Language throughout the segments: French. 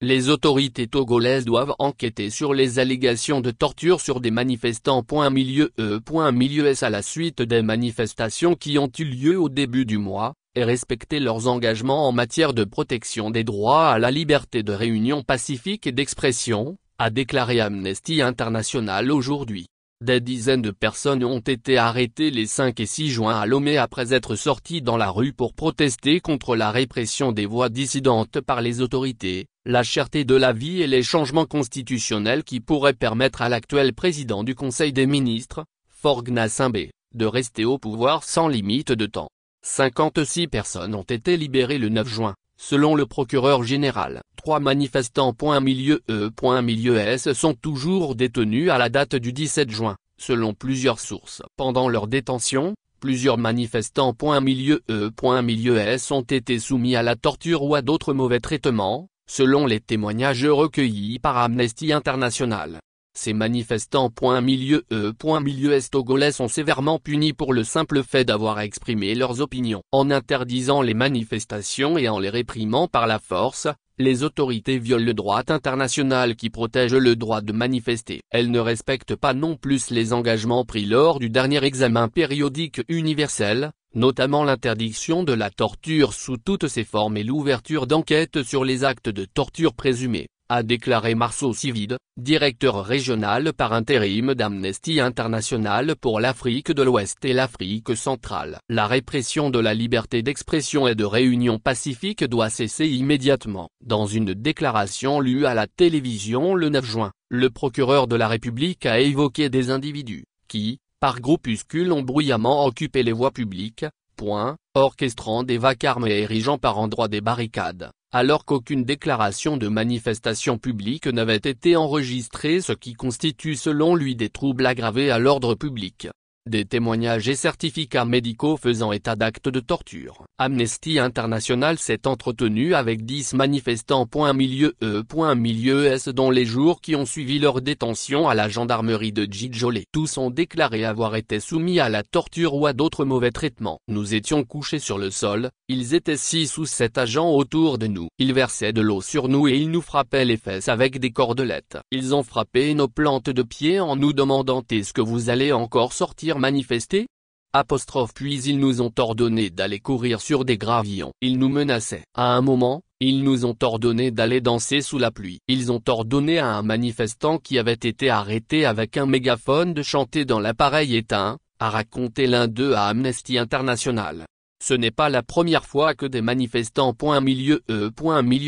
Les autorités togolaises doivent enquêter sur les allégations de torture sur des manifestants. Milieu S à la suite des manifestations qui ont eu lieu au début du mois, et respecter leurs engagements en matière de protection des droits à la liberté de réunion pacifique et d'expression, a déclaré Amnesty International aujourd'hui. Des dizaines de personnes ont été arrêtées les 5 et 6 juin à Lomé après être sorties dans la rue pour protester contre la répression des voix dissidentes par les autorités, la cherté de la vie et les changements constitutionnels qui pourraient permettre à l'actuel président du Conseil des ministres, Faure Gnassingbé, de rester au pouvoir sans limite de temps. 56 personnes ont été libérées le 9 juin, selon le procureur général. 3 manifestants. Milieu S sont toujours détenus à la date du 17 juin, selon plusieurs sources. Pendant leur détention, plusieurs manifestants. Milieu S ont été soumis à la torture ou à d'autres mauvais traitements, selon les témoignages recueillis par Amnesty International. Ces manifestants. Milieu S togolais sont sévèrement punis pour le simple fait d'avoir exprimé leurs opinions. En interdisant les manifestations et en les réprimant par la force, les autorités violent le droit international qui protège le droit de manifester. Elles ne respectent pas non plus les engagements pris lors du dernier examen périodique universel, notamment l'interdiction de la torture sous toutes ses formes et l'ouverture d'enquêtes sur les actes de torture présumés, a déclaré Marceau Civide, directeur régional par intérim d'Amnesty International pour l'Afrique de l'Ouest et l'Afrique centrale. La répression de la liberté d'expression et de réunion pacifique doit cesser immédiatement. Dans une déclaration lue à la télévision le 9 juin, le procureur de la République a évoqué des individus qui, par groupuscules, ont bruyamment occupé les voies publiques, orchestrant des vacarmes et érigeant par endroits des barricades, alors qu'aucune déclaration de manifestation publique n'avait été enregistrée, ce qui constitue selon lui des troubles aggravés à l'ordre public. Des témoignages et certificats médicaux faisant état d'actes de torture. Amnesty International s'est entretenu avec 10 manifestants. Milieu S dont les jours qui ont suivi leur détention à la gendarmerie de Djidjolé. Tous ont déclaré avoir été soumis à la torture ou à d'autres mauvais traitements. Nous étions couchés sur le sol, ils étaient 6 ou 7 agents autour de nous. Ils versaient de l'eau sur nous et ils nous frappaient les fesses avec des cordelettes. Ils ont frappé nos plantes de pied en nous demandant « Est-ce que vous allez encore sortir manifester ?» Puis ils nous ont ordonné d'aller courir sur des gravillons. Ils nous menaçaient. À un moment, ils nous ont ordonné d'aller danser sous la pluie. Ils ont ordonné à un manifestant qui avait été arrêté avec un mégaphone de chanter dans l'appareil éteint, a raconté l'un d'eux à Amnesty International. Ce n'est pas la première fois que des manifestants. Milieu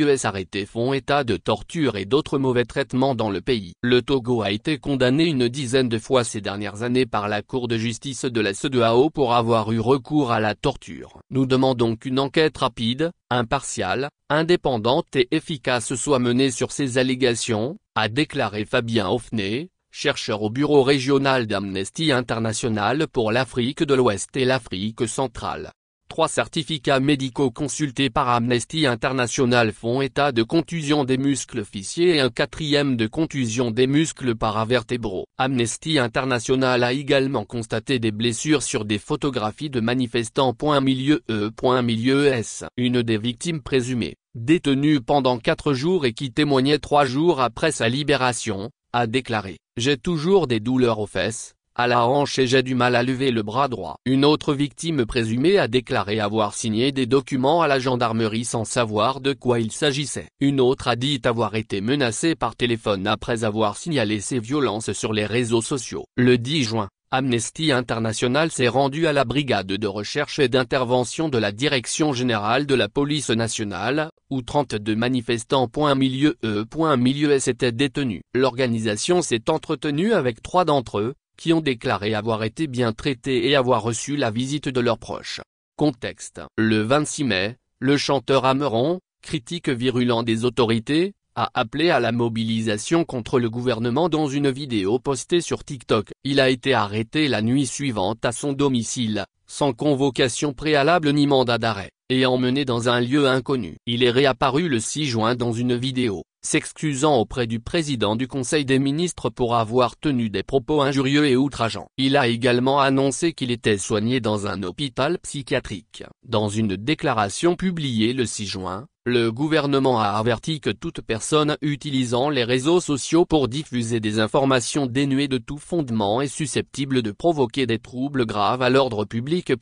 S arrêtés font état de torture et d'autres mauvais traitements dans le pays. Le Togo a été condamné une dizaine de fois ces dernières années par la Cour de justice de la CEDEAO pour avoir eu recours à la torture. Nous demandons qu'une enquête rapide, impartiale, indépendante et efficace soit menée sur ces allégations, a déclaré Fabien Hoffney, chercheur au bureau régional d'Amnesty International pour l'Afrique de l'Ouest et l'Afrique centrale. 3 certificats médicaux consultés par Amnesty International font état de contusion des muscles fessiers et un 4e de contusion des muscles paravertébraux. Amnesty International a également constaté des blessures sur des photographies de manifestants. Milieu S. Une des victimes présumées, détenue pendant 4 jours et qui témoignait 3 jours après sa libération, a déclaré « J'ai toujours des douleurs aux fesses, à la hanche et j'ai du mal à lever le bras droit. » Une autre victime présumée a déclaré avoir signé des documents à la gendarmerie sans savoir de quoi il s'agissait. Une autre a dit avoir été menacée par téléphone après avoir signalé ces violences sur les réseaux sociaux. Le 10 juin, Amnesty International s'est rendu à la brigade de recherche et d'intervention de la Direction générale de la police nationale, où 32 manifestants. Milieu S étaient détenus. L'organisation s'est entretenue avec 3 d'entre eux, qui ont déclaré avoir été bien traités et avoir reçu la visite de leurs proches. Contexte. Le 26 mai, le chanteur Ameron, critique virulent des autorités, a appelé à la mobilisation contre le gouvernement dans une vidéo postée sur TikTok. Il a été arrêté la nuit suivante à son domicile, sans convocation préalable ni mandat d'arrêt, et emmené dans un lieu inconnu. Il est réapparu le 6 juin dans une vidéo, s'excusant auprès du président du Conseil des ministres pour avoir tenu des propos injurieux et outrageants. Il a également annoncé qu'il était soigné dans un hôpital psychiatrique. Dans une déclaration publiée le 6 juin, le gouvernement a averti que toute personne utilisant les réseaux sociaux pour diffuser des informations dénuées de tout fondement et susceptibles de provoquer des troubles graves à l'ordre public.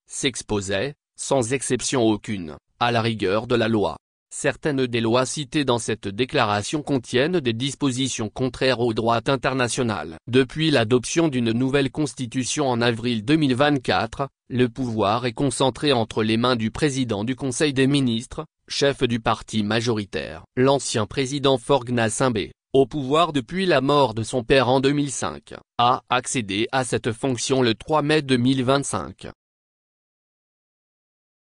S'exposait, sans exception aucune, à la rigueur de la loi. Certaines des lois citées dans cette déclaration contiennent des dispositions contraires au droit international. Depuis l'adoption d'une nouvelle constitution en avril 2024, le pouvoir est concentré entre les mains du président du Conseil des ministres, chef du parti majoritaire. L'ancien président Faure Gnassingbé, au pouvoir depuis la mort de son père en 2005, a accédé à cette fonction le 3 mai 2025.